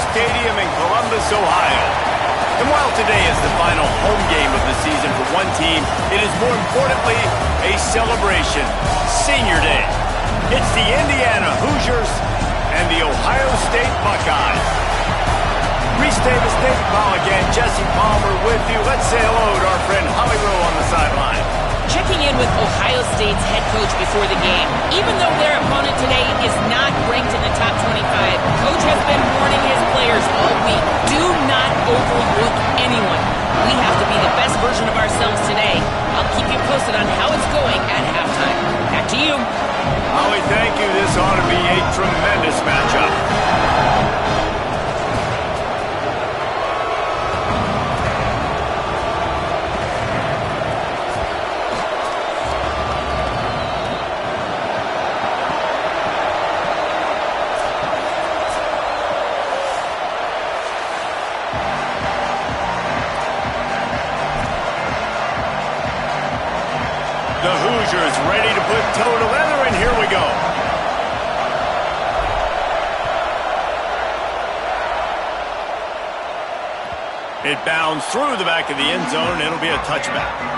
Stadium in Columbus, Ohio. And while today is the final home game of the season for one team, it is more importantly a celebration, Senior Day. It's the Indiana Hoosiers and the Ohio State Buckeyes. Reese Davis, David Paul again, Jesse Palmer with you. Let's say hello to our friend Holly Rowe on the sideline. Checking in with Ohio State's head coach before the game. Even though their opponent today is not ranked in the top 25, Coach has been warning his players all week. Do not overlook anyone. We have to be the best version of ourselves today. I'll keep you posted on how it's going at halftime. Back to you. Holly, thank you. This ought to be a tremendous matchup. The Hoosiers ready to put toe to leather, and here we go. It bounds through the back of the end zone. It'll be a touchback.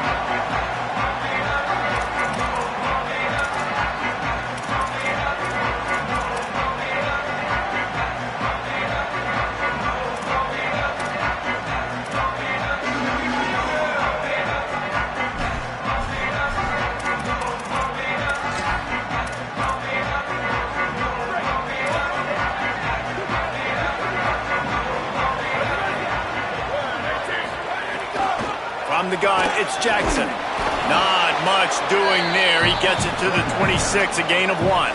From the gun, it's Jackson. Not much doing there. He gets it to the 26, a gain of 1.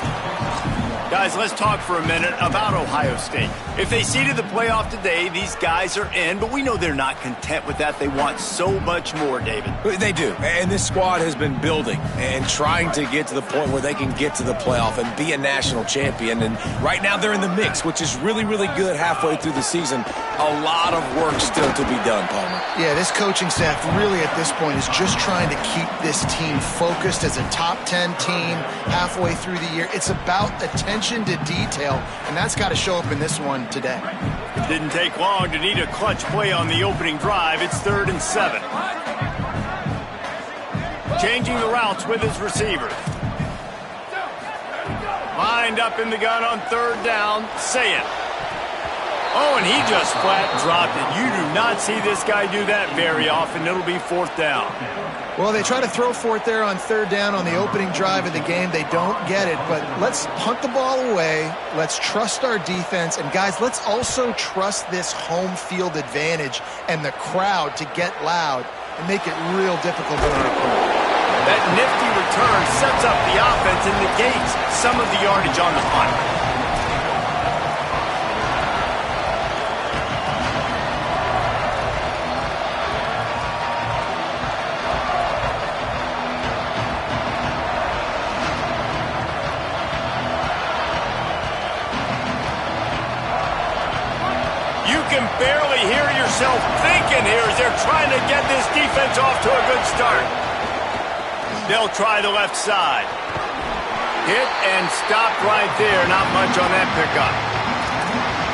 Guys, let's talk for a minute about Ohio State. If they seeded the playoff today, these guys are in, but we know they're not content with that. They want so much more, David. They do, and this squad has been building and trying to get to the point where they can get to the playoff and be a national champion. And right now they're in the mix, which is really, really good halfway through the season. A lot of work still to be done, Palmer. Yeah, this coaching staff really at this point is just trying to keep this team focused as a top 10 team halfway through the year. It's about attention to detail, and that's got to show up in this one today. It didn't take long to need a clutch play on the opening drive. It's 3rd and 7. Changing the routes with his receivers. Lined up in the gun on 3rd down. Say it. Oh, and he just flat dropped it. You do not see this guy do that very often. It'll be 4th down. Well, they try to throw for it there on 3rd down on the opening drive of the game. They don't get it, but let's punt the ball away. Let's trust our defense. And, guys, let's also trust this home field advantage and the crowd to get loud and make it real difficult on our opponent. That nifty return sets up the offense and negates some of the yardage on the punt. Barely hear yourself thinking here as they're trying to get this defense off to a good start. They'll try the left side. Hit and stopped right there. Not much on that pickup.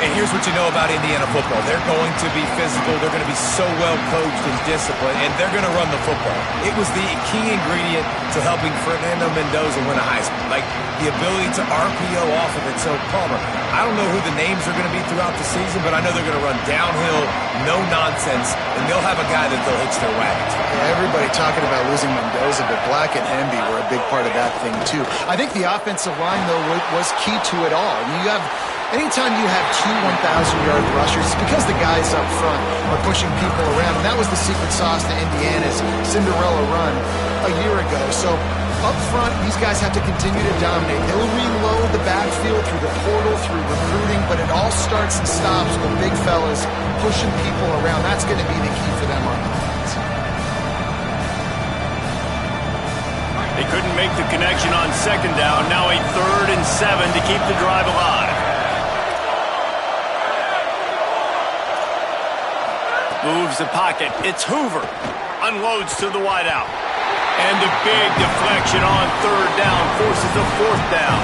And here's what you know about Indiana football. They're going to be physical. They're going to be so well coached and disciplined, and they're going to run the football. It was the key ingredient to helping Fernando Mendoza win a Heisman, like the ability to RPO off of it. So, Palmer, I don't know who the names are going to be throughout the season, but I know they're going to run downhill, no nonsense, and they'll have a guy that they'll hitch their wagon to. Yeah, everybody talking about losing Mendoza, but Black and Hemby were a big part of that thing, too. I think the offensive line, though, was key to it all. Anytime you have 2 1,000-yard rushers, it's because the guys up front are pushing people around. And that was the secret sauce to Indiana's Cinderella run a year ago. So up front, these guys have to continue to dominate. They'll reload the backfield through the portal, through recruiting, but it all starts and stops with big fellas pushing people around. That's going to be the key for them on offense. They couldn't make the connection on 2nd down. Now a 3rd and 7 to keep the drive alive. Moves the pocket. It's Hoover. Unloads to the wideout. And the big deflection on 3rd down forces a 4th down.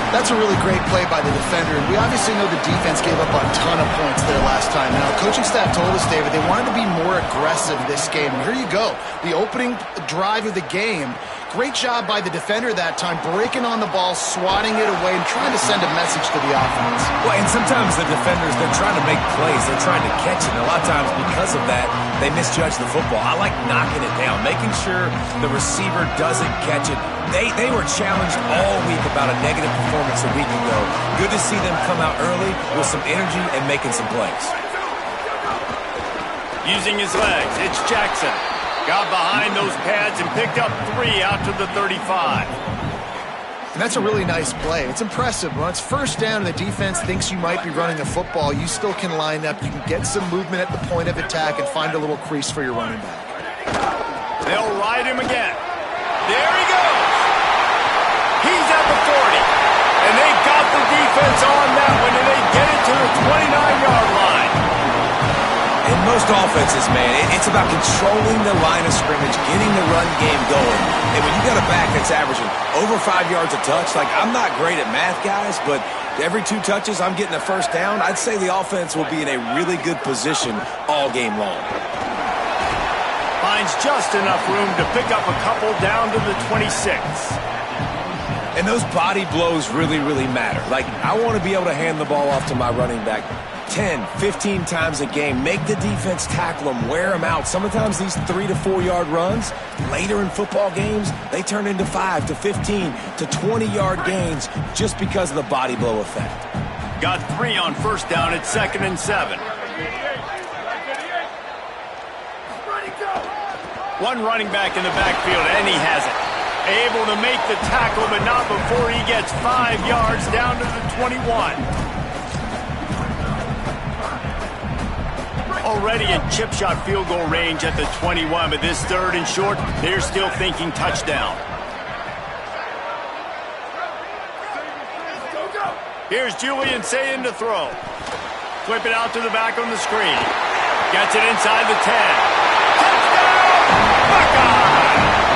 That's a really great play by the defender, and we obviously know the defense gave up a ton of points there last time. Now, coaching staff told us, David, they wanted to be more aggressive this game. And here you go, the opening drive of the game. Great job by the defender that time, breaking on the ball, swatting it away, and trying to send a message to the offense. Well, and sometimes the defenders, they're trying to make plays. They're trying to catch it. And a lot of times because of that, they misjudge the football. I like knocking it down, making sure the receiver doesn't catch it. They were challenged all week about a negative performance a week ago. Good to see them come out early with some energy and making some plays. Using his legs, it's Jackson. Got behind those pads and picked up 3 out to the 35. And that's a really nice play. It's impressive. When it's first down and the defense thinks you might be running the football, you still can line up. You can get some movement at the point of attack and find a little crease for your running back. They'll ride him again. There he goes. He's at the 40. And they got the defense on that one, and they get it to the 29-yard line. In most offenses, man, it's about controlling the line of scrimmage, getting the run game going. And when you got a back that's averaging over 5 yards a touch, like I'm not great at math, guys, but every 2 touches I'm getting a first down, I'd say the offense will be in a really good position all game long. Finds just enough room to pick up a couple down to the 26. And those body blows really, really matter. Like, I want to be able to hand the ball off to my running back 10, 15 times a game. Make the defense tackle them, wear them out. Sometimes these 3 to 4 yard runs, later in football games, they turn into 5 to 15 to 20 yard gains just because of the body blow effect. Got 3 on first down at 2nd and 7. One running back in the backfield, and he has it. Able to make the tackle, but not before he gets 5 yards down to the 21. Already in chip shot field goal range at the 21, but this 3rd and short, they're still thinking touchdown. Here's Julian saying to throw. Flip it out to the back on the screen. Gets it inside the 10. Touchdown! Buckeye!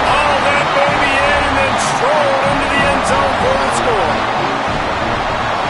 All that baby in and then strolled into the end zone for the score.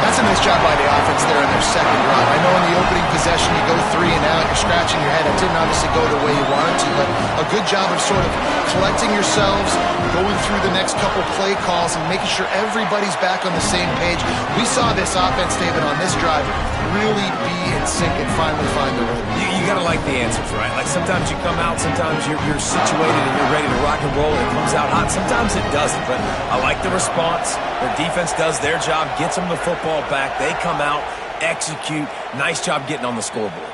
That's a nice job by the offense there in their second run. I know in the opening possession you go 3 and out, you're scratching your head. It didn't obviously go the way you wanted to, but a good job of sort of collecting yourselves, going through the next couple play calls and making sure everybody's back on the same page. We saw this offense, David, on this drive really be in sync and finally find the rhythm. You got to like the answers, right? Like sometimes you come out, sometimes you're situated and you're ready to rock and roll and it comes out hot. Sometimes it doesn't, but I like the response. The defense does their job, gets them the football back. They come out, execute. Nice job getting on the scoreboard.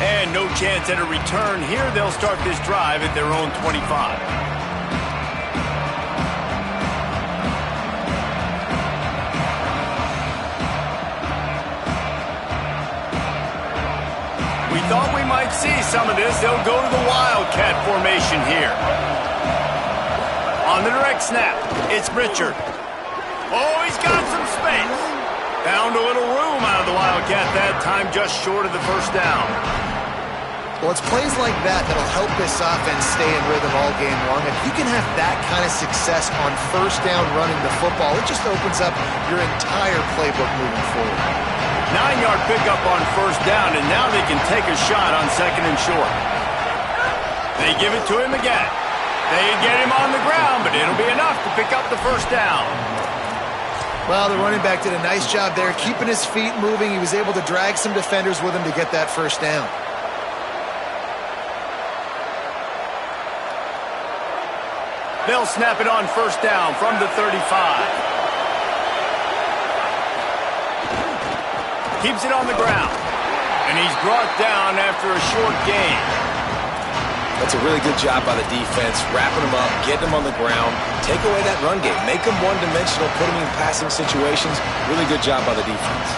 And no chance at a return here. They'll start this drive at their own 25. We thought we might see some of this. They'll go to the Wildcat formation here. On the direct snap, it's Richard. Oh, he's got some space. Found a little room out of the Wildcat that time, just short of the first down. Well, it's plays like that that'll help this offense stay in rhythm all game long. If you can have that kind of success on first down running the football, it just opens up your entire playbook moving forward. 9-yard pickup on first down, and now they can take a shot on 2nd and short. They give it to him again. They get him on the ground, but it'll be enough to pick up the first down. Well, the running back did a nice job there, keeping his feet moving. He was able to drag some defenders with him to get that first down. They'll snap it on first down from the 35. Keeps it on the ground. And he's brought down after a short gain. That's a really good job by the defense, wrapping them up, getting them on the ground, take away that run game, make them one-dimensional, put them in passing situations. Really good job by the defense.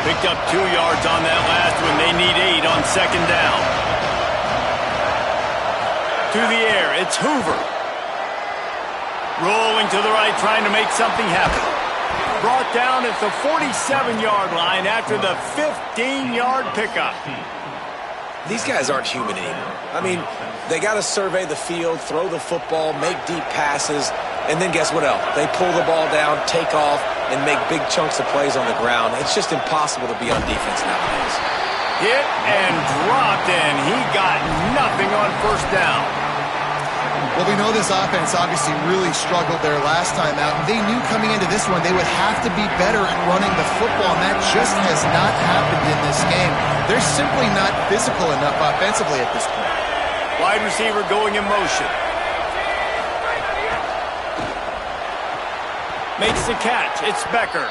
Picked up 2 yards on that last one. They need 8 on 2nd down. To the air, it's Hoover. Rolling to the right, trying to make something happen. Brought down at the 47-yard line after the 15-yard pickup. These guys aren't human anymore. I mean, they got to survey the field, throw the football, make deep passes, and then guess what else? They pull the ball down, take off, and make big chunks of plays on the ground. It's just impossible to be on defense nowadays. Hit and dropped, and he got nothing on first down. Well, we know this offense obviously really struggled there last time out, and they knew coming into this one they would have to be better at running the football, and that just has not happened in this game. They're simply not physical enough offensively at this point. Wide receiver going in motion. Makes the catch. It's Becker.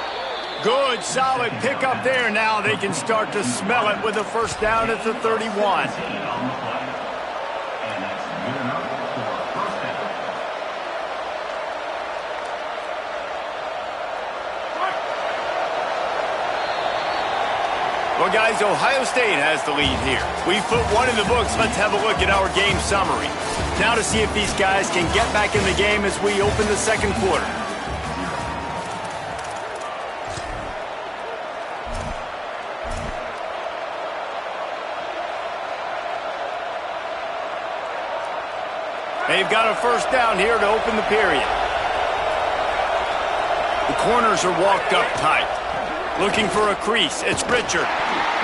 Good, solid pickup there. Now they can start to smell it with a first down at the 31. Well, guys, Ohio State has the lead here. We've put one in the books. Let's have a look at our game summary. Now to see if these guys can get back in the game as we open the second quarter. They've got a first down here to open the period. The corners are walked up tight. Looking for a crease. It's Richard.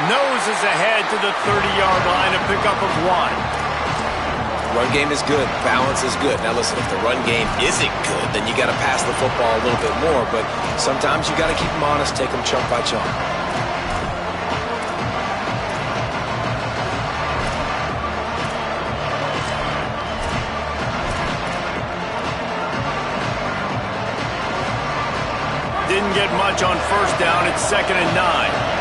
Noses ahead to the 30-yard line, a pickup of 1. Run game is good. Balance is good. Now listen, if the run game isn't good, then you got to pass the football a little bit more. But sometimes you got to keep them honest, take them chunk by chunk. Didn't get much on first down. It's 2nd and 9.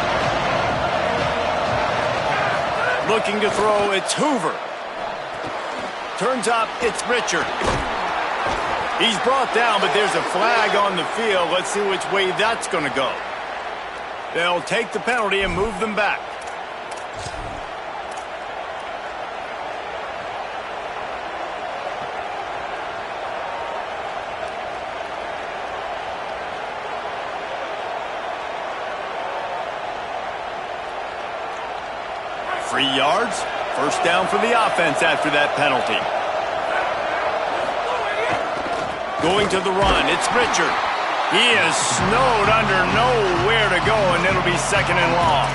Looking to throw, it's Hoover. Turns up, it's Richard. He's brought down, but there's a flag on the field. Let's see which way that's going to go. They'll take the penalty and move them back. Three yards. First down for the offense after that penalty. Going to the run. It's Richard. He is snowed under, nowhere to go, and it'll be 2nd and long.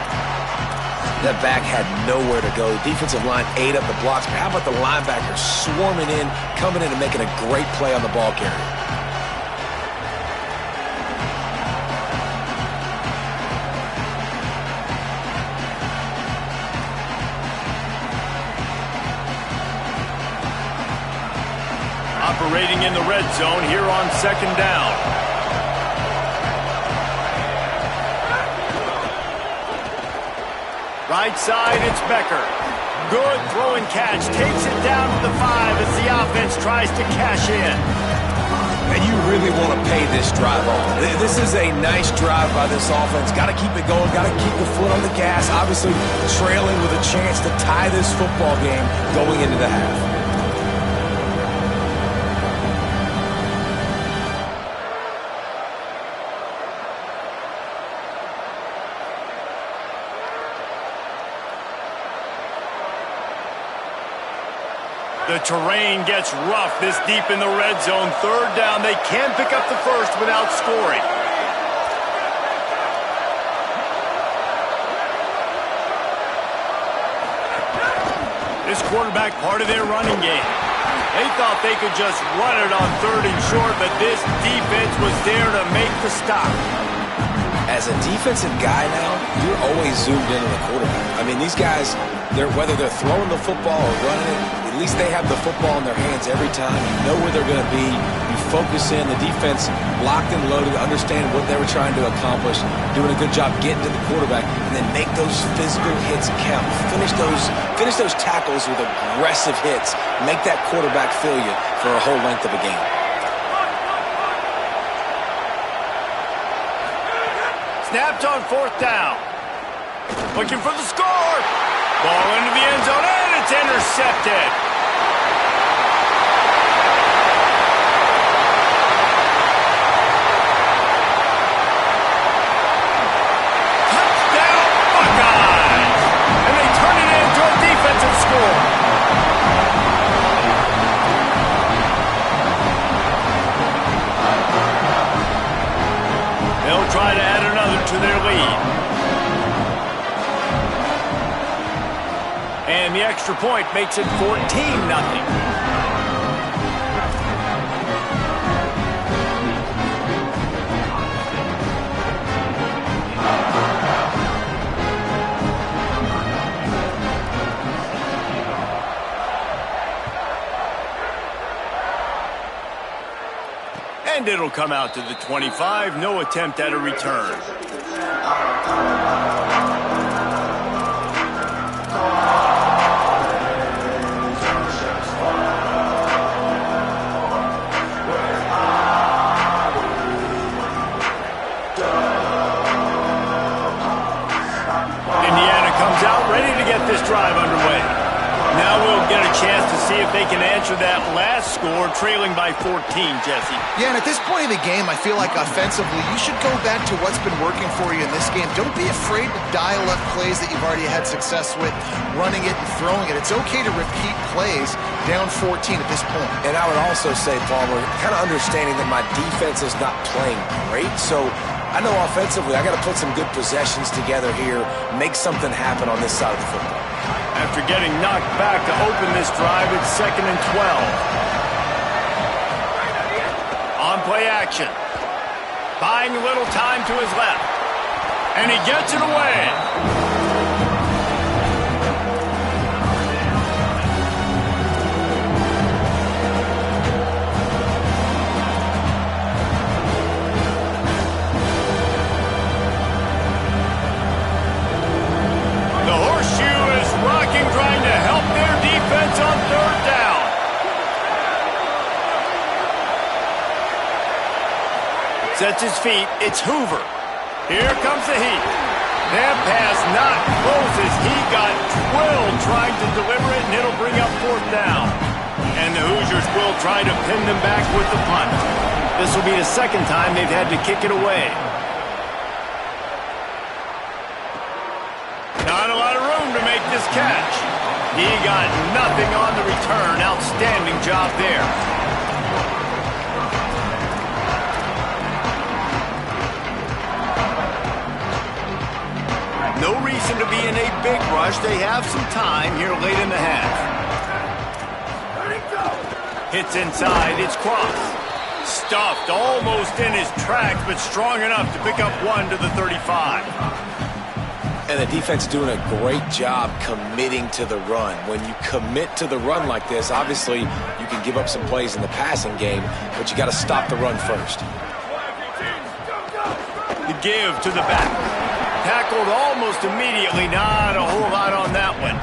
That back had nowhere to go. The defensive line ate up the blocks. But how about the linebacker swarming in, coming in and making a great play on the ball carrier? Operating in the red zone here on 2nd down. Right side, it's Becker. Good throw and catch. Takes it down to the 5 as the offense tries to cash in. And you really want to pay this drive off. This is a nice drive by this offense. Got to keep it going. Got to keep the foot on the gas. Obviously trailing with a chance to tie this football game going into the half. The terrain gets rough this deep in the red zone. 3rd down. They can pick up the first without scoring. This quarterback part of their running game. They thought they could just run it on 3rd and short, but this defense was there to make the stop. As a defensive guy now, you're always zoomed in on the quarterback. I mean, these guys, whether they're throwing the football or running it, at least they have the football in their hands every time. You know where they're going to be. You focus in. The defense locked and loaded, understand what they were trying to accomplish, doing a good job getting to the quarterback, and then make those physical hits count. Finish those tackles with aggressive hits. Make that quarterback feel you for a whole length of a game. Snapped on 4th down. Looking for the score. Ball into the end zone, and it's intercepted. extra point makes it 14-0. And it'll come out to the 25. No attempt at a return. Indiana comes out ready to get this drive underway. Now we'll get a chance to see if they can answer that last score, trailing by 14, Jesse. Yeah, and at this point in the game, I feel like offensively, you should go back to what's been working for you in this game. Don't be afraid to dial up plays that you've already had success with, running it and throwing it. It's okay to repeat plays down 14 at this point. And I would also say, Palmer, kind of understanding that my defense is not playing great, so I know offensively I got to put some good possessions together here, make something happen on this side of the football. After getting knocked back to open this drive, it's 2nd and 12. On play action. Buying a little time to his left. And he gets it away. Trying to help their defense on 3rd down. Sets his feet. It's Hoover. Here comes the heat. That pass not close as he got twilled trying to deliver it, and it'll bring up 4th down. And the Hoosiers will try to pin them back with the punt. This will be the 2nd time they've had to kick it away. Not a lot of room to make this catch. He got nothing on the return. Outstanding job there. No reason to be in a big rush. They have some time here late in the half. Hits inside. It's Cross. Stuffed almost in his tracks, but strong enough to pick up 1 to the 35. And the defense doing a great job committing to the run. When you commit to the run like this, obviously you can give up some plays in the passing game, but you got to stop the run first. The give to the back. Tackled almost immediately. Not a whole lot on that one.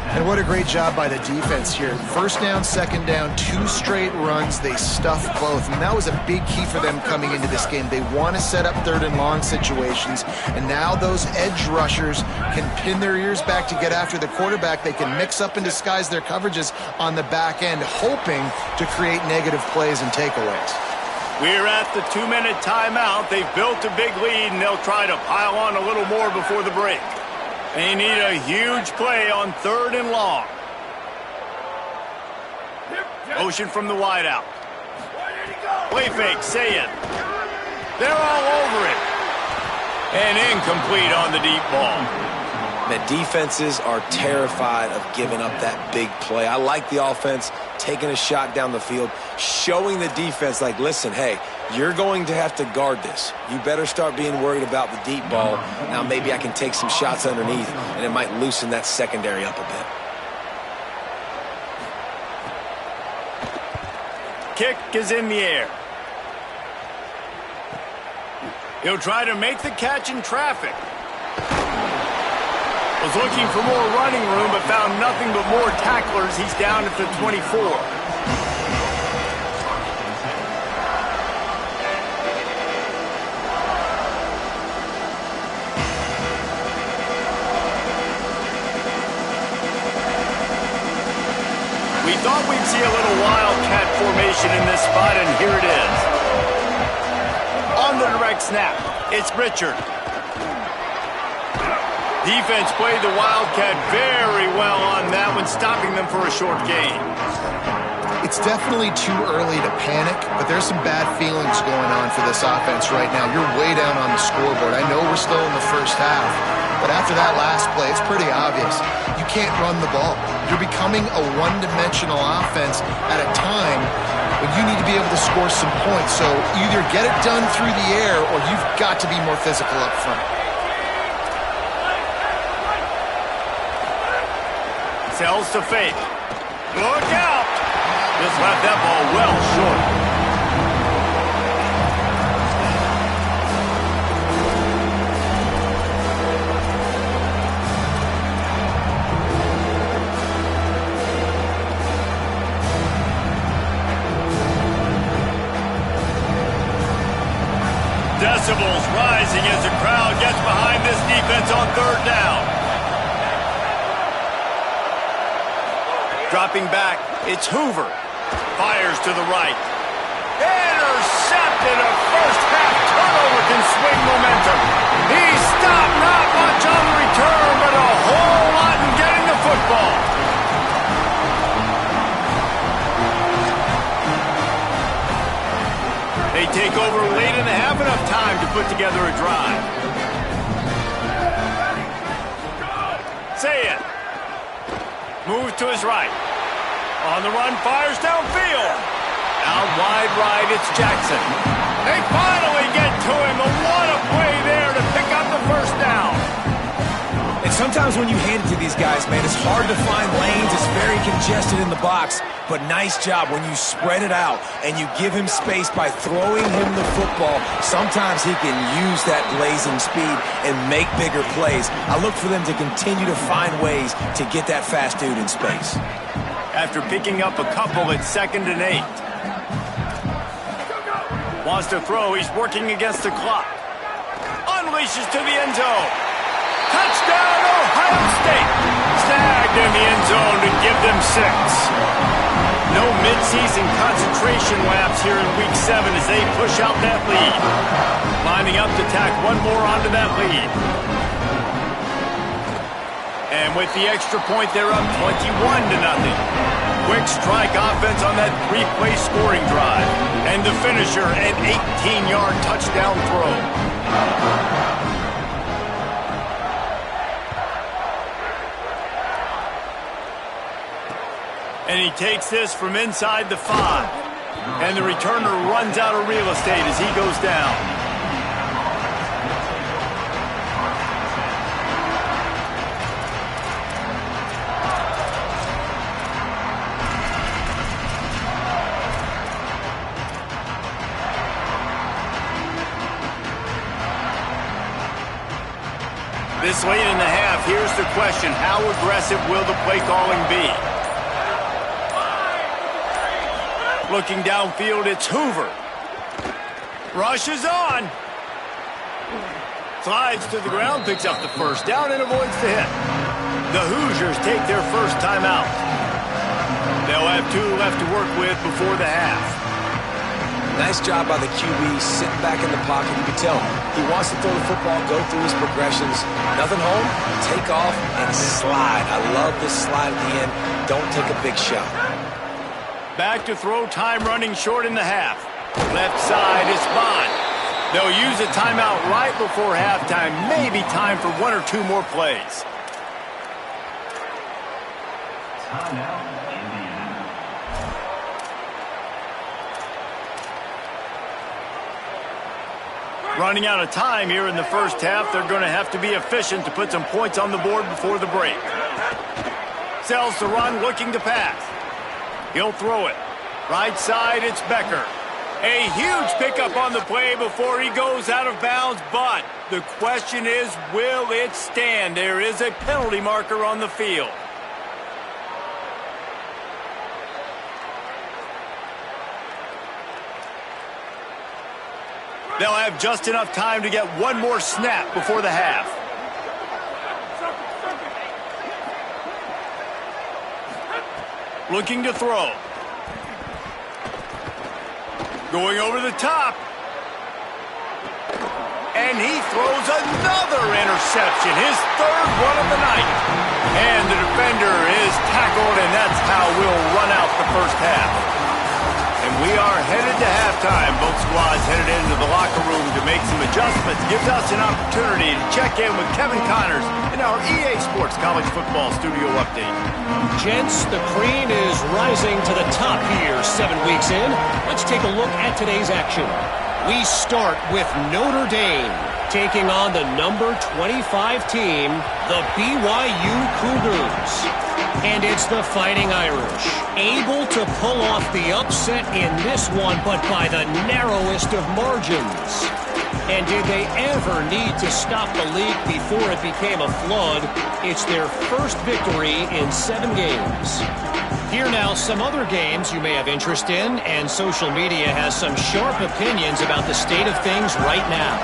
And what a great job by the defense here. 1st down, 2nd down, 2 straight runs. They stuffed both. And that was a big key for them coming into this game. They want to set up 3rd and long situations. And now those edge rushers can pin their ears back to get after the quarterback. They can mix up and disguise their coverages on the back end, hoping to create negative plays and takeaways. We're at the 2-minute timeout. They've built a big lead, and they'll try to pile on a little more before the break. They need a huge play on 3rd and long. Motion from the wideout. Play fake, say it. They're all over it. And incomplete on the deep ball. The defenses are terrified of giving up that big play. I like the offense taking a shot down the field, showing the defense like, listen, hey, you're going to have to guard this. You better start being worried about the deep ball. Now maybe I can take some shots underneath, and it might loosen that secondary up a bit. Kick is in the air. He'll try to make the catch in traffic. Was looking for more running room, but found nothing but more tacklers. He's down at the 24. We thought we'd see a little wildcat formation in this spot, and here it is. On the direct snap, it's Richard. Defense played the Wildcat very well on that one, stopping them for a short gain. It's definitely too early to panic, but there's some bad feelings going on for this offense right now. You're way down on the scoreboard. I know we're still in the 1st half, But after that last play, it's pretty obvious. You can't run the ball. You're becoming a one-dimensional offense at a time when you need to be able to score some points. So either get it done through the air or you've got to be more physical up front. Sells to fake. Look out! Just left that ball well short. Decibels rising as the crowd gets behind this defense on third down. Dropping back, it's Hoover. Fires to the right. Intercepted. A first half turnover can swing momentum. He stopped, not much on the return, but a whole lot in getting the football. They take over late and have enough time to put together a drive. Say it. Moves to his right. On the run, fires downfield. Out wide right, it's Jackson. They finally get to him. What a play there to pick up the first down. And sometimes when you hand it to these guys, man, it's hard to find lanes. It's very congested in the box. But nice job when you spread it out and you give him space by throwing him the football. Sometimes he can use that blazing speed and make bigger plays. I look for them to continue to find ways to get that fast dude in space. After picking up a couple at 2nd and 8. Wants to throw. He's working against the clock. Unleashes to the end zone. Touchdown, Ohio State. Snagged in the end zone to give them 6. No midseason concentration laps here in Week 7 as they push out that lead. Lining up to tack one more onto that lead. And with the extra point, they're up 21-0. Quick strike offense on that 3-play scoring drive. And the finisher, an 18-yard touchdown throw. And he takes this from inside the 5. And the returner runs out of real estate as he goes down. This late in the half, here's the question. How aggressive will the play calling be? Looking downfield, it's Hoover. Rushes on. Slides to the ground, picks up the first down, and avoids the hit. The Hoosiers take their first timeout. They'll have 2 left to work with before the half. Nice job by the QB sitting back in the pocket. You can tell he wants to throw the football, go through his progressions. Nothing home, take off, and slide. I love this slide at the end. Don't take a big shot. Back to throw, time running short in the half. Left side is Bond. They'll use a timeout right before halftime. Maybe time for 1 or 2 more plays. Running out of time here in the first half. They're going to have to be efficient to put some points on the board before the break. Sells to run, looking to pass. He'll throw it. Right side, it's Becker. A huge pickup on the play before he goes out of bounds, but the question is, will it stand? There is a penalty marker on the field. They'll have just enough time to get 1 more snap before the half. Looking to throw. Going over the top. And he throws another interception, his 3rd one of the night. And the defender is tackled, and that's how we'll run out the first half. And we are headed to halftime. Both squad's headed into the locker room to make some adjustments. Gives us an opportunity to check in with Kevin Connors in our EA Sports College Football Studio Update. Gents, the cream is rising to the top here 7 weeks in. Let's take a look at today's action. We start with Notre Dame taking on the number 25 team, the BYU Cougars. And it's the Fighting Irish, able to pull off the upset in this one, but by the narrowest of margins. And did they ever need to stop the leak before it became a flood? It's their first victory in 7 games. Here now, some other games you may have interest in, and social media has some sharp opinions about the state of things right now.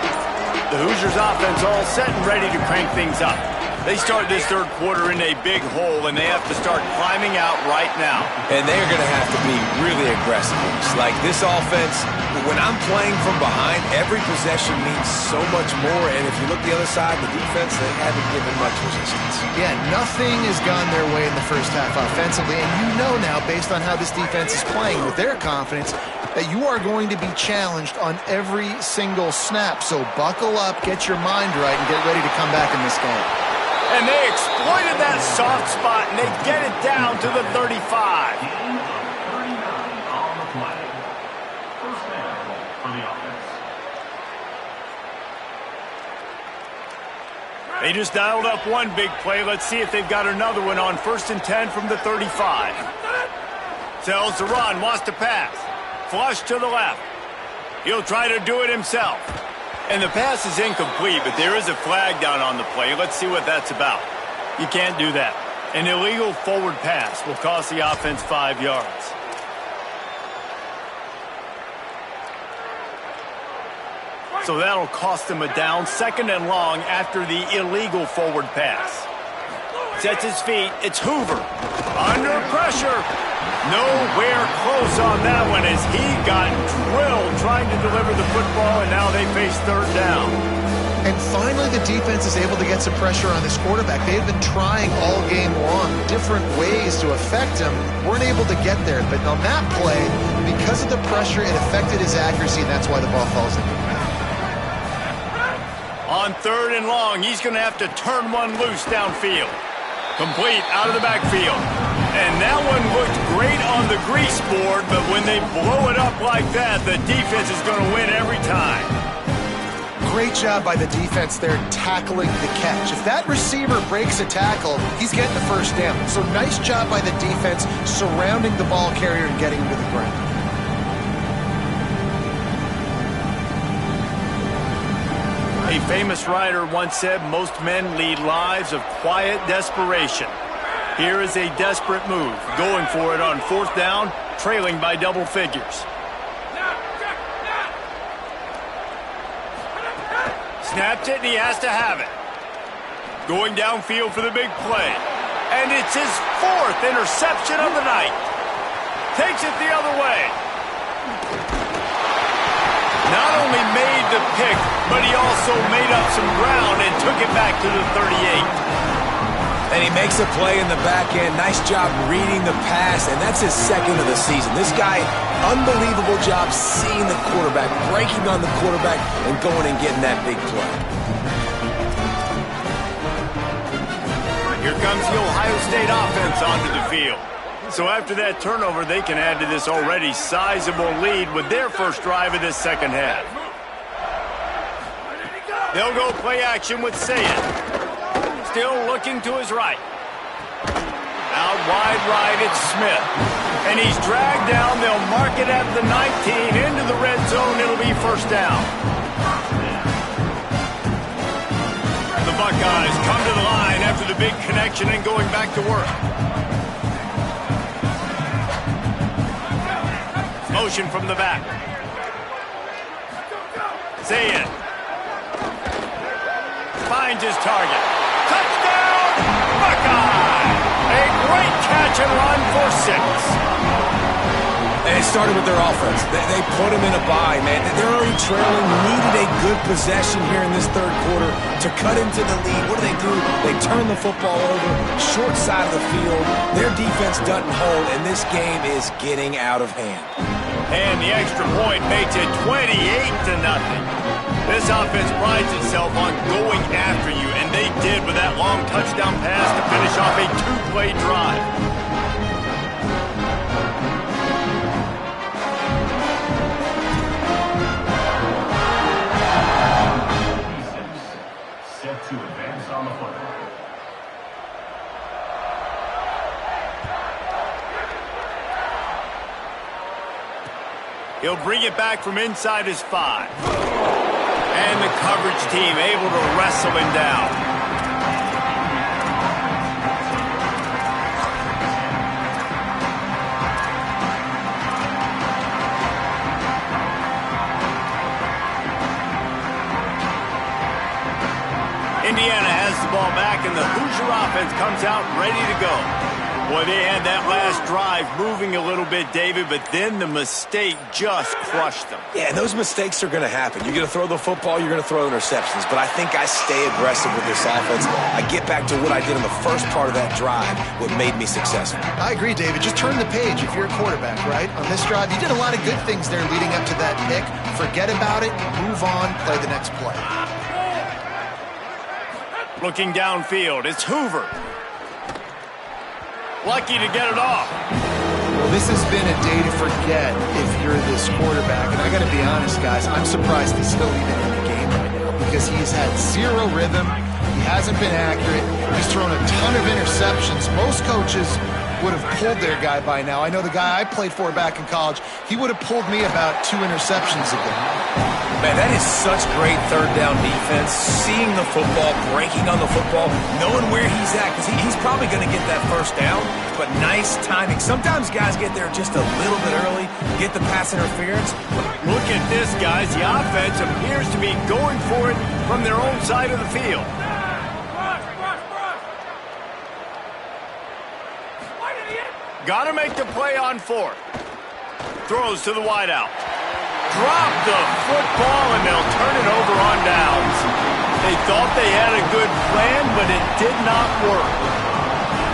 The Hoosiers offense all set and ready to crank things up. They start this third quarter in a big hole, and they have to start climbing out right now. And they're going to have to be really aggressive. It's like this offense, when I'm playing from behind, every possession means so much more. And if you look the other side, the defense, they haven't given much resistance. Yeah, nothing has gone their way in the first half offensively. And you know now, based on how this defense is playing with their confidence, that you are going to be challenged on every single snap. So buckle up, get your mind right, and get ready to come back in this game. And they exploited that soft spot, and they get it down to the 35. They just dialed up one big play. Let's see if they've got another one on 1st and 10 from the 35. Tells to run, wants to pass. Flush to the left. He'll try to do it himself. And the pass is incomplete, but there is a flag down on the play. Let's see what that's about. You can't do that. An illegal forward pass will cost the offense 5 yards. So that'll cost them a down, 2nd and long after the illegal forward pass. Sets his feet. It's Hoover. Under pressure. Nowhere close on that one as he got drilled trying to deliver the football, and now they face 3rd down. And finally, the defense is able to get some pressure on this quarterback. They had been trying all game long different ways to affect him. Weren't able to get there. But on that play, because of the pressure, it affected his accuracy, and that's why the ball falls in. On 3rd and long, he's going to have to turn one loose downfield. Complete out of the backfield. And that one looked great on the grease board, but when they blow it up like that, the defense is going to win every time. Great job by the defense there tackling the catch. If that receiver breaks a tackle, he's getting the 1st down. So nice job by the defense surrounding the ball carrier and getting him to the ground. A famous writer once said, most men lead lives of quiet desperation. Here is a desperate move, going for it on 4th down, trailing by double figures. Snapped it, and he has to have it. Going downfield for the big play. And it's his 4th interception of the night. Takes it the other way. Not only made the pick, but he also made up some ground and took it back to the 38. And he makes a play in the back end. Nice job reading the pass, and that's his 2nd of the season. This guy, unbelievable job seeing the quarterback, breaking on the quarterback, and going and getting that big play. Here comes the Ohio State offense onto the field. So after that turnover, they can add to this already sizable lead with their first drive of this 2nd half. They'll go play action with Sayed. Still looking to his right. Out wide right, it's Smith. And he's dragged down. They'll mark it at the 19. Into the red zone, it'll be 1st down. The Buckeyes come to the line after the big connection and going back to work. Motion from the back. Sayed finds his target. Touchdown, Buckeye! A great catch and run for 6. And started with their offense. They put them in a bye, man. They're already trailing, needed a good possession here in this third quarter to cut into the lead. What do? They turn the football over, short side of the field. Their defense doesn't hold, and this game is getting out of hand. And the extra point makes it 28-0. This offense prides itself on going after you, and they did with that long touchdown pass to finish off a two-play drive. To advance on the football. He'll bring it back from inside his 5. And the coverage team able to wrestle him down. Indiana has the ball back, and the Hoosier offense comes out ready to go. Boy, they had that last drive moving a little bit, David, but then the mistake just crushed them. Yeah, and those mistakes are going to happen. You're going to throw the football, you're going to throw interceptions, but I think I stay aggressive with this offense. I get back to what I did in the first part of that drive, what made me successful. I agree, David. Just turn the page if you're a quarterback, right? On this drive, you did a lot of good things there leading up to that pick. Forget about it, move on, play the next play. Looking downfield, it's Hoover. Lucky to get it off. Well, this has been a day to forget if you're this quarterback. And I got to be honest, guys, I'm surprised he's still even in the game right now because he has had zero rhythm. He hasn't been accurate. He's thrown a ton of interceptions. Most coaches would have pulled their guy by now. I know the guy I played for back in college, he would have pulled me about 2 interceptions ago. Man, that is such great third down defense. Seeing the football, breaking on the football, knowing where he's at, because he's probably going to get that first down, but nice timing. Sometimes guys get there just a little bit early, get the pass interference. Look at this, guys. The offense appears to be going for it from their own side of the field. Got to make the play on 4th. Throws to the wideout. Drop the football, and they'll turn it over on downs. They thought they had a good plan, but it did not work.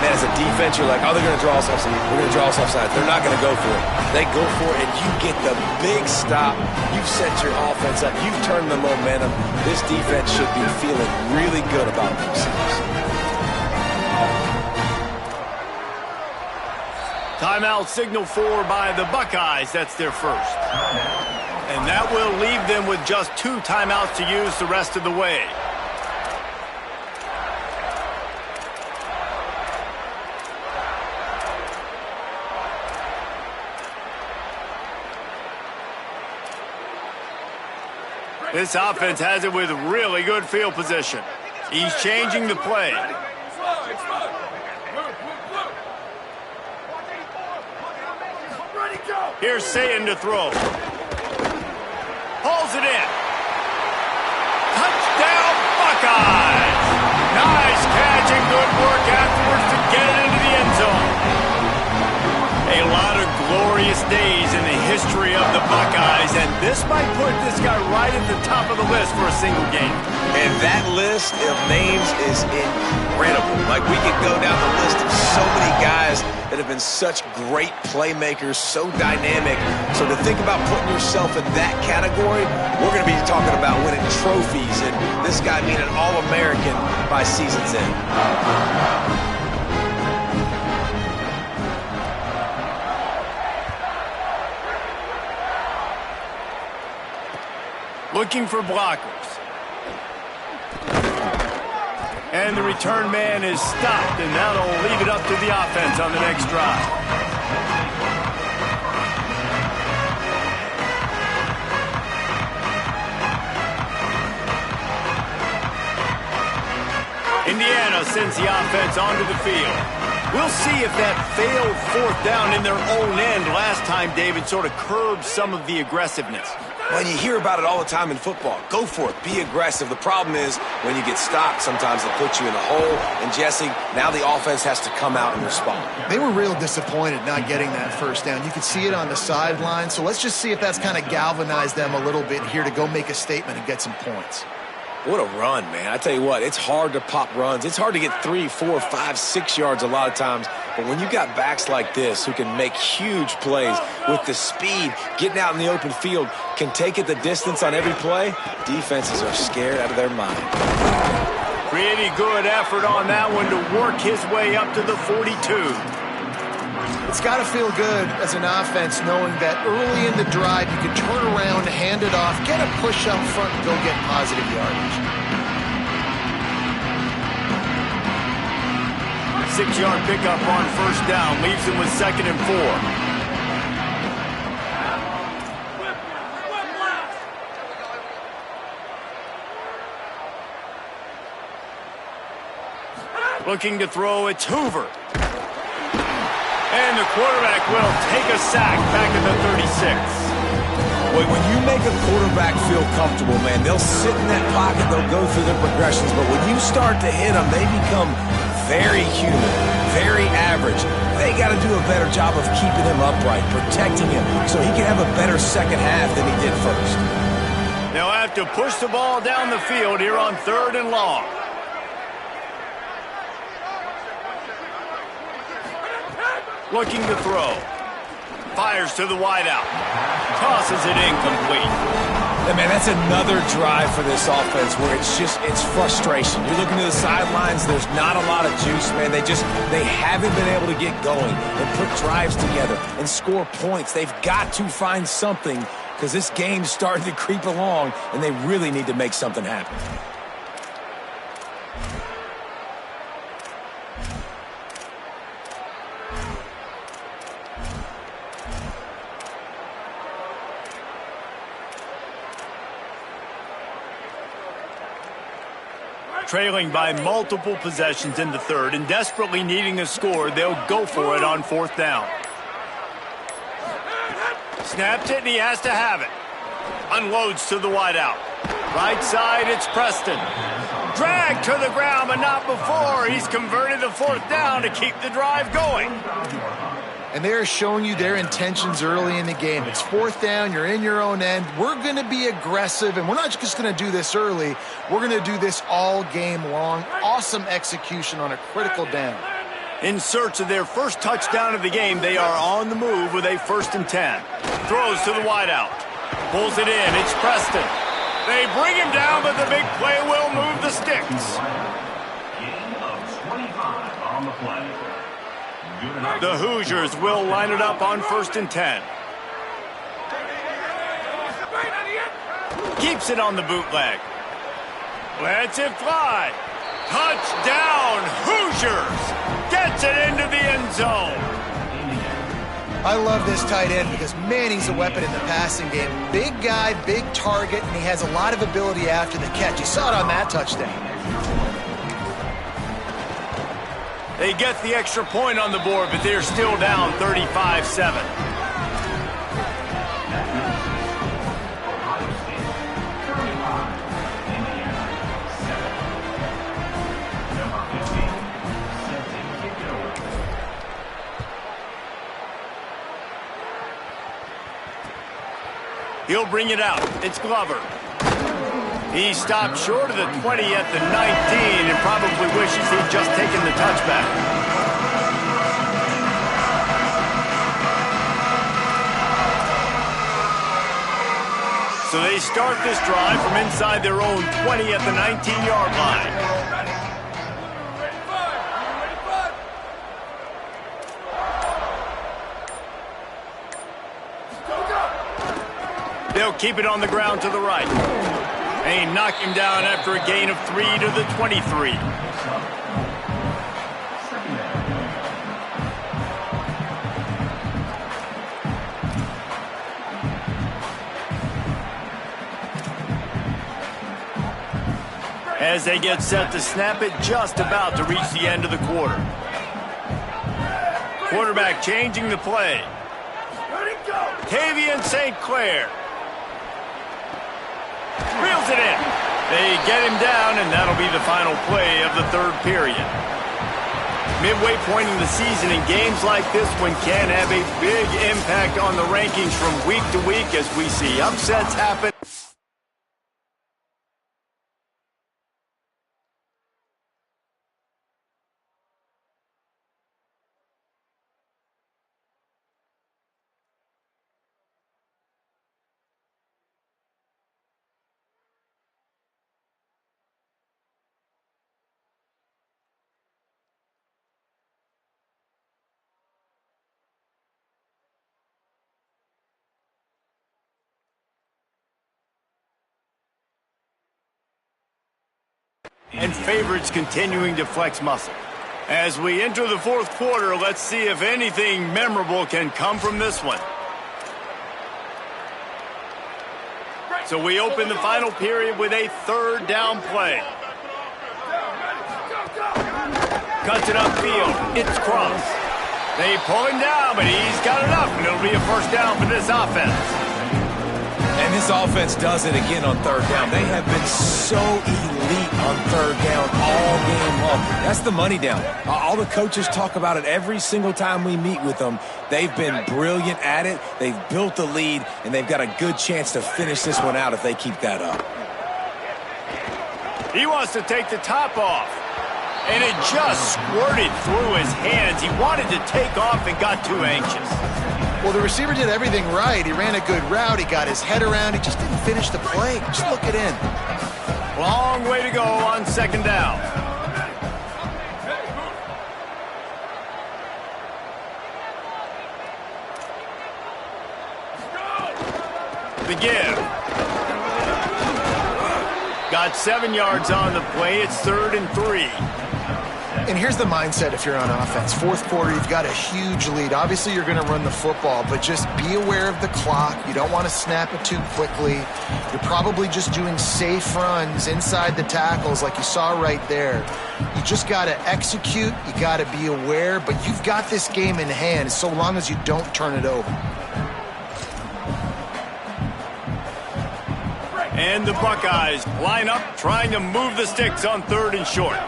Man, as a defense, you're like, oh, they're going to draw us offside. We're going to draw us offside. They're not going to go for it. They go for it, and you get the big stop. You've set your offense up. You've turned the momentum. This defense should be feeling really good about themselves. Timeout signal for by the Buckeyes. That's their first. And that will leave them with just 2 timeouts to use the rest of the way. This offense has it with really good field position. He's changing the play. Here's Sayin to throw. Pulls it in. Touchdown, Buckeyes! Nice catch and good work afterwards to get it into the end zone. A lot of glorious days in the history of the Buckeyes, and this might put this guy right at the top of the list for a single game. And that list of names is incredible. Like, we could go down the list of so many guys that have been such great playmakers, so dynamic. So to think about putting yourself in that category, we're going to be talking about winning trophies, and this guy being an All-American by season's end. Looking for blockers. And the return man is stopped, and that'll leave it up to the offense on the next drive. Indiana sends the offense onto the field. We'll see if that failed fourth down in their own end last time, David, sort of curbed some of the aggressiveness. Well, you hear about it all the time in football. Go for it. Be aggressive. The problem is when you get stopped, sometimes they put you in a hole. And, Jesse, now the offense has to come out and respond. They were real disappointed not getting that first down. You could see it on the sideline. So let's just see if that's kind of galvanized them a little bit here to go make a statement and get some points. What a run, man. I tell you what, it's hard to pop runs. It's hard to get 3, 4, 5, 6 yards a lot of times. But when you got backs like this who can make huge plays with the speed, getting out in the open field, can take it the distance on every play, defenses are scared out of their mind. Pretty good effort on that one to work his way up to the 42. It's got to feel good as an offense knowing that early in the drive you can turn around, hand it off, get a push up front, and go get positive yardage. 6-yard pickup on first down leaves him with 2nd and 4. Looking to throw, it's Hoover. And the quarterback will take a sack back at the 36. Wait, when you make a quarterback feel comfortable, man, they'll sit in that pocket, they'll go through their progressions, but when you start to hit them, they become very human, very average. They got to do a better job of keeping him upright, protecting him, so he can have a better second half than he did first. They'll have to push the ball down the field here on 3rd and long. Looking to throw. Fires to the wideout. Tosses it incomplete. Hey, man, that's another drive for this offense where it's frustration. You're looking to the sidelines, there's not a lot of juice, man. They haven't been able to get going and put drives together and score points. They've got to find something because this game's starting to creep along and they really need to make something happen. Trailing by multiple possessions in the 3rd and desperately needing a score, they'll go for it on 4th down. Snaps it and he has to have it. Unloads to the wideout. Right side, it's Preston. Dragged to the ground, but not before. He's converted the 4th down to keep the drive going. And they're showing you their intentions early in the game. It's 4th down, you're in your own end. We're going to be aggressive, and we're not just going to do this early. We're going to do this all game long. Awesome execution on a critical down. In search of their first touchdown of the game, they are on the move with a 1st and 10. Throws to the wideout. Pulls it in. It's Preston. They bring him down, but the big play will move the sticks. Gain of 25 on the play. The Hoosiers will line it up on 1st and 10. Keeps it on the bootleg. Lets it fly. Touchdown, Hoosiers! Gets it into the end zone. I love this tight end because, man, he's a weapon in the passing game. Big guy, big target, and he has a lot of ability after the catch. You saw it on that touchdown. They get the extra point on the board, but they're still down 35-7. He'll bring it out. It's Glover. He stopped short of the 20 at the 19 and probably wishes he'd just taken the touchback. So they start this drive from inside their own 20 at the 19-yard line. They'll keep it on the ground to the right. They knock him down after a gain of 3 to the 23. As they get set to snap it, just about to reach the end of the quarter. Quarterback changing the play. Tavian St. Clair. Reels it in. They get him down, and that'll be the final play of the third period. Midway point in the season, in games like this one can have a big impact on the rankings from week to week as we see upsets happen. And favorites continuing to flex muscle. As we enter the fourth quarter, let's see if anything memorable can come from this one. So we open the final period with a third down play. Cuts it upfield. It's Cross. They pull him down, but he's got enough, and it'll be a first down for this offense. And this offense does it again on third down. They have been so elite on third down all game long. That's the money down. All the coaches talk about it every single time we meet with them. They've been brilliant at it. They've built the lead, and they've got a good chance to finish this one out if they keep that up. He wants to take the top off. And it just squirted through his hands. He wanted to take off and got too anxious. Well, the receiver did everything right. He ran a good route. He got his head around. He just didn't finish the play. Just look it in. Long way to go on second down. The give. Got 7 yards on the play. It's 3rd and 3. And here's the mindset if you're on offense. Fourth quarter, you've got a huge lead. Obviously, you're going to run the football, but just be aware of the clock. You don't want to snap it too quickly. You're probably just doing safe runs inside the tackles like you saw right there. You just got to execute. You got to be aware, but you've got this game in hand so long as you don't turn it over. And the Buckeyes line up, trying to move the sticks on 3rd and short.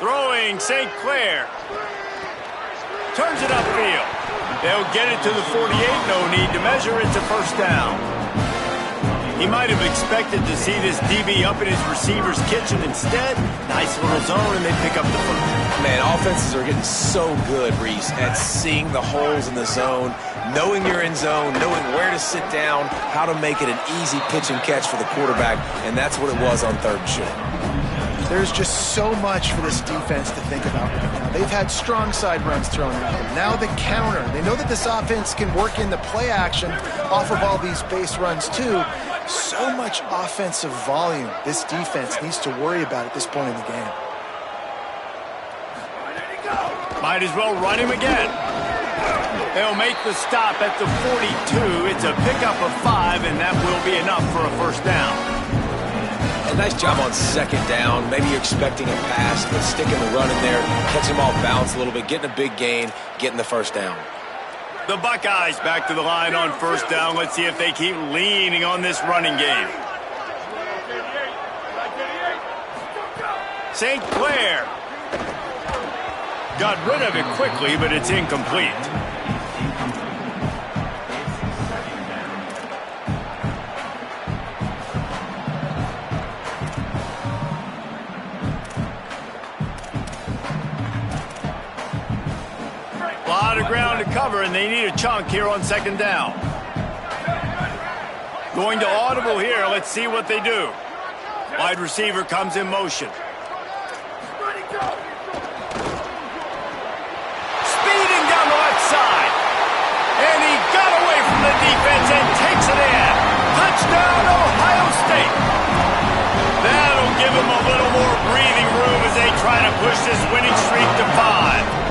Throwing St. Clair. Turns it upfield. They'll get it to the 48. No need to measure. It's a first down. He might have expected to see this DB up in his receiver's kitchen. Instead, nice little zone, and they pick up the first. Man, offenses are getting so good, Reese, at seeing the holes in the zone, knowing you're in zone, knowing where to sit down, how to make it an easy pitch and catch for the quarterback, and that's what it was on 3rd and short. There's just so much for this defense to think about right now. They've had strong side runs thrown at them. Now the counter. They know that this offense can work in the play action off of all these base runs too. So much offensive volume this defense needs to worry about at this point in the game. Might as well run him again. They'll make the stop at the 42. It's a pickup of 5, and that will be enough for a first down. A nice job on second down. Maybe you're expecting a pass, but sticking the run in there, catching them all bounce a little bit, getting a big gain, getting the first down. The Buckeyes back to the line on first down. Let's see if they keep leaning on this running game. St. Clair got rid of it quickly, but it's incomplete. A lot of ground to cover, and they need a chunk here on second down. Going to audible here. Let's see what they do. Wide receiver comes in motion. Speeding down the left side. And he got away from the defense and takes it in. Touchdown, Ohio State. That'll give him a little more breathing room as they try to push this winning streak to 5.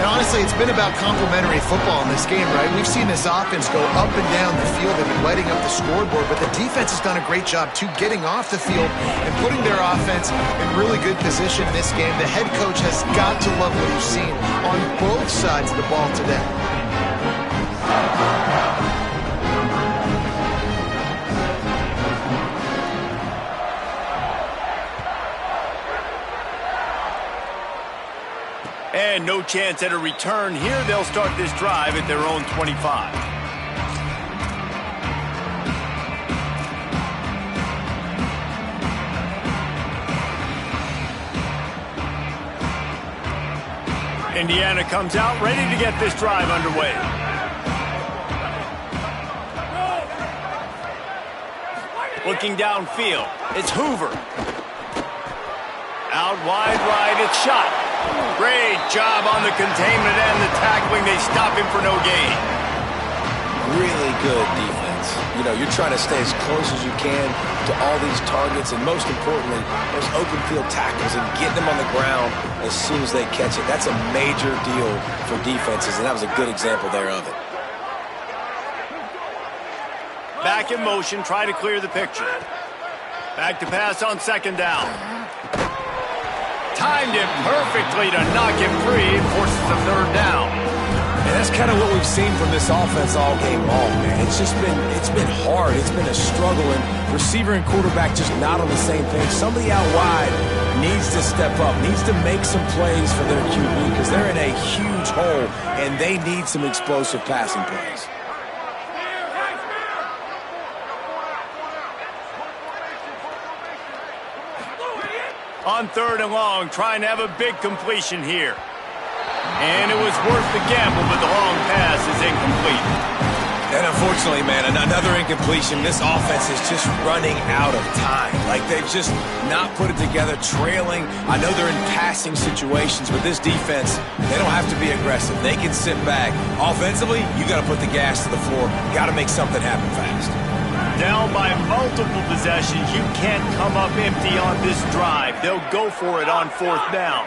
And honestly, it's been about complementary football in this game, right? We've seen this offense go up and down the field. They've been lighting up the scoreboard, but the defense has done a great job, too, getting off the field and putting their offense in really good position in this game. The head coach has got to love what he's seen on both sides of the ball today. And no chance at a return here. They'll start this drive at their own 25. Indiana comes out ready to get this drive underway. Looking downfield, it's Hoover. Out wide right, it's shot. Great job on the containment and the tackling. They stop him for no gain. Really good defense. You know, you're trying to stay as close as you can to all these targets, and most importantly, those open field tackles and getting them on the ground as soon as they catch it. That's a major deal for defenses, and that was a good example there of it. Back in motion, try to clear the picture. Back to pass on second down. Timed it perfectly to knock him free and forces the third down. And that's kind of what we've seen from this offense all game long, man. It's been hard. It's been a struggle, and receiver and quarterback just not on the same page. Somebody out wide needs to step up, needs to make some plays for their QB because they're in a huge hole, and they need some explosive passing plays. On third and long, trying to have a big completion here. And it was worth the gamble, but the long pass is incomplete. And unfortunately, man, another incompletion. This offense is just running out of time. Like, they've just not put it together, trailing. I know they're in passing situations, but this defense, they don't have to be aggressive. They can sit back. Offensively, you got to put the gas to the floor. Got to make something happen fast. Down by multiple possessions, you can't come up empty on this drive. They'll go for it on fourth down.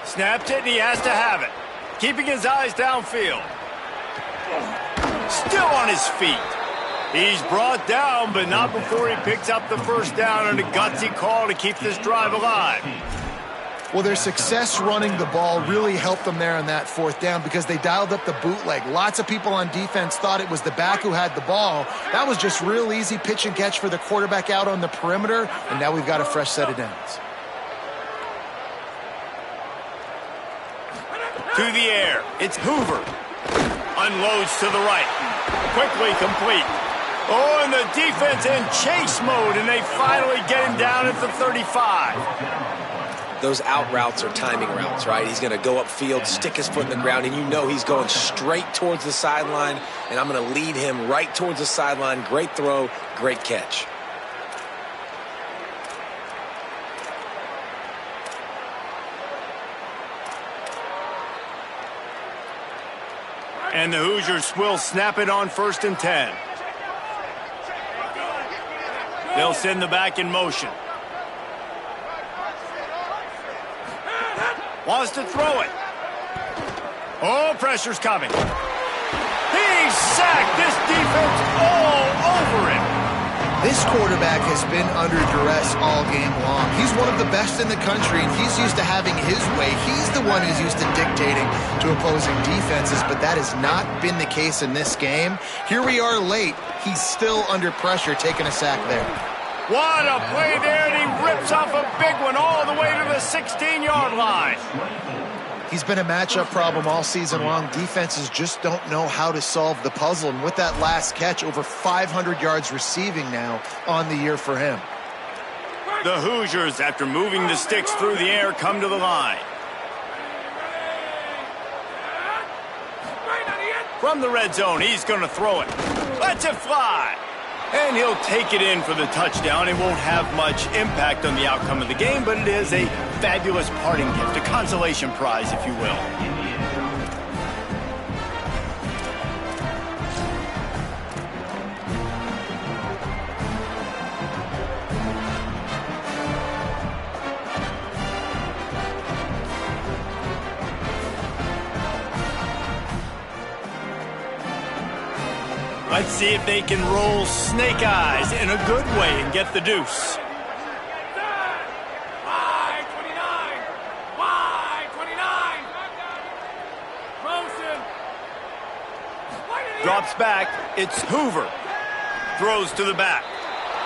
Snapped it, and he has to have it. Keeping his eyes downfield. Still on his feet. He's brought down, but not before he picks up the first down on a gutsy call to keep this drive alive. Well, their success running the ball really helped them there on that fourth down because they dialed up the bootleg. Lots of people on defense thought it was the back who had the ball. That was just real easy pitch and catch for the quarterback out on the perimeter, and now we've got a fresh set of downs. To the air, it's Hoover. Unloads to the right. Quickly complete. Oh, and the defense in chase mode, and they finally get him down at the 35. Those out routes are timing routes, right? He's going to go upfield, stick his foot in the ground, and you know he's going straight towards the sideline, and I'm going to lead him right towards the sideline. Great throw, great catch. And the Hoosiers will snap it on 1st and 10. They'll send the back in motion. Wants to throw it. Oh, pressure's coming. He's sacked. This defense all over him. This quarterback has been under duress all game long. He's one of the best in the country, and he's used to having his way. He's the one who's used to dictating to opposing defenses, but that has not been the case in this game. Here we are late. He's still under pressure, taking a sack there. What a play there, and he rips off a big one all the way to the 16-yard line. He's been a matchup problem all season long. Defenses just don't know how to solve the puzzle, and with that last catch, over 500 yards receiving now on the year for him. The Hoosiers, after moving the sticks through the air, come to the line. From the red zone, he's going to throw it. Lets it fly. And he'll take it in for the touchdown. It won't have much impact on the outcome of the game, but it is a fabulous parting gift, a consolation prize, if you will. Let's see if they can roll snake eyes in a good way and get the deuce. Drops back. It's Hoover. Throws to the back.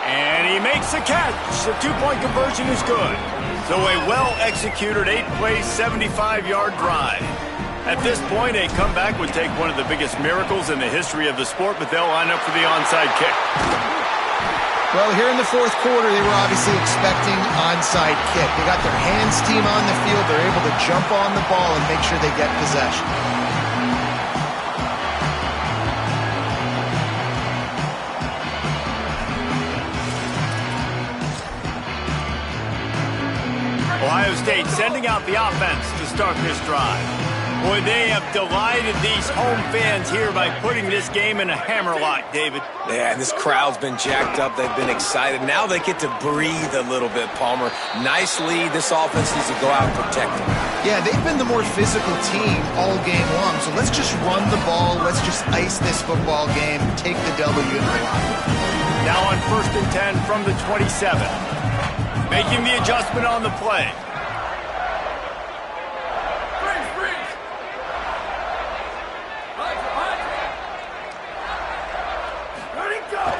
And he makes a catch. The two-point conversion is good. So a well-executed 8-play, 75-yard drive. At this point, a comeback would take one of the biggest miracles in the history of the sport, but they'll line up for the onside kick. Well, here in the fourth quarter, they were obviously expecting onside kick. They got their hands team on the field. They're able to jump on the ball and make sure they get possession. Ohio State sending out the offense to start this drive. Boy, they have delighted these home fans here by putting this game in a hammerlock, David. Yeah, and this crowd's been jacked up. They've been excited. Now they get to breathe a little bit, Palmer. Nice lead. This offense needs to go out and protect them. Yeah, they've been the more physical team all game long. So let's just run the ball. Let's just ice this football game. Take the W in the locker. Now on 1st and 10 from the 27. Making the adjustment on the play.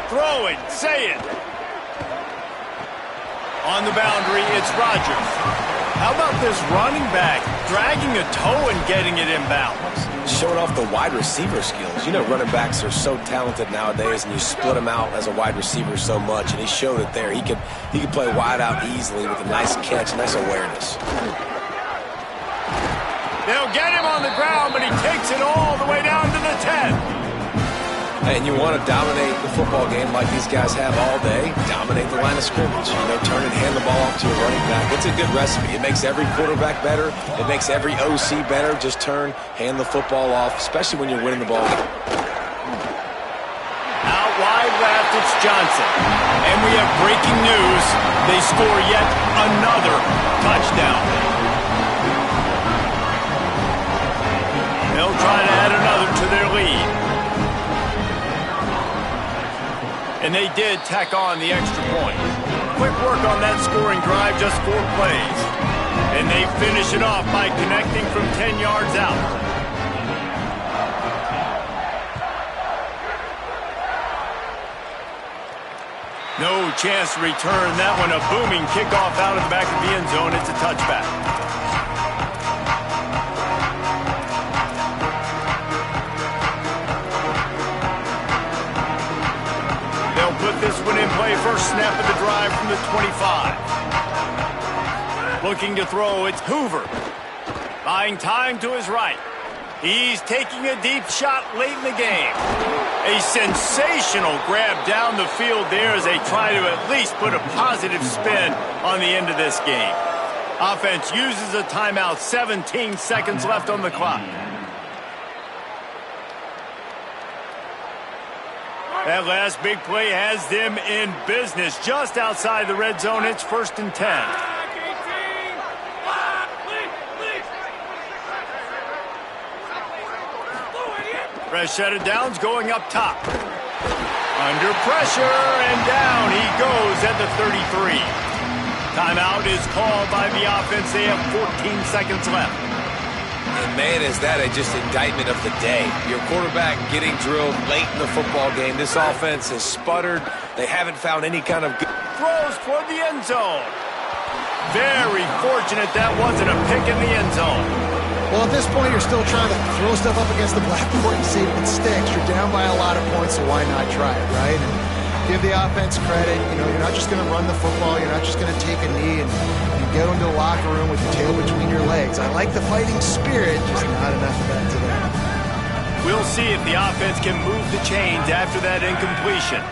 Throwing, say it. On the boundary, it's Rodgers. How about this running back dragging a toe and getting it inbounds? Showing off the wide receiver skills. You know, running backs are so talented nowadays, and you split them out as a wide receiver so much, and he showed it there. He could play wide out easily with a nice catch, nice awareness. They'll get him on the ground, but he takes it all the way down to the 10. And you want to dominate the football game like these guys have all day, dominate the line of scrimmage. You know, turn and hand the ball off to a running back. It's a good recipe. It makes every quarterback better. It makes every OC better. Just turn, hand the football off, especially when you're winning the ball game. Out wide left, it's Johnson. And we have breaking news. They score yet another touchdown. They'll try to add another to their lead. And they did tack on the extra point. Quick work on that scoring drive, just 4 plays. And they finish it off by connecting from 10 yards out. No chance to return that one. A booming kickoff out of the back of the end zone. It's a touchback. Put this one in play. First snap of the drive from the 25. Looking to throw, it's Hoover. Buying time to his right. He's taking a deep shot late in the game. A sensational grab down the field there as they try to at least put a positive spin on the end of this game. Offense uses a timeout. 17 seconds left on the clock. That last big play has them in business just outside the red zone. It's 1st and 10. Fresh set of downs going up top. Under pressure and down he goes at the 33. Timeout is called by the offense. They have 14 seconds left. And man, is that just indictment of the day. Your quarterback getting drilled late in the football game. This offense has sputtered. They haven't found any kind of good throws toward the end zone. Very fortunate that wasn't a pick in the end zone. Well, at this point, you're still trying to throw stuff up against the blackboard and see if it sticks. You're down by a lot of points, so why not try it, right? And give the offense credit. You know, you're not just going to run the football. You're not just going to take a knee and go into the locker room with your tail between your legs. I like the fighting spirit, just not enough of that today. We'll see if the offense can move the chains after that incompletion.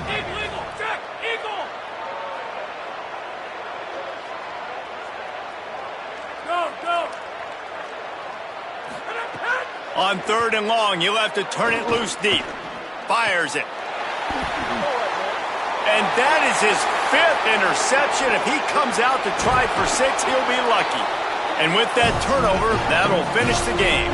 On 3rd and long, he'll have to turn it loose deep. Fires it. And that is his 5th interception. If he comes out to try for 6, he'll be lucky. And with that turnover, that'll finish the game.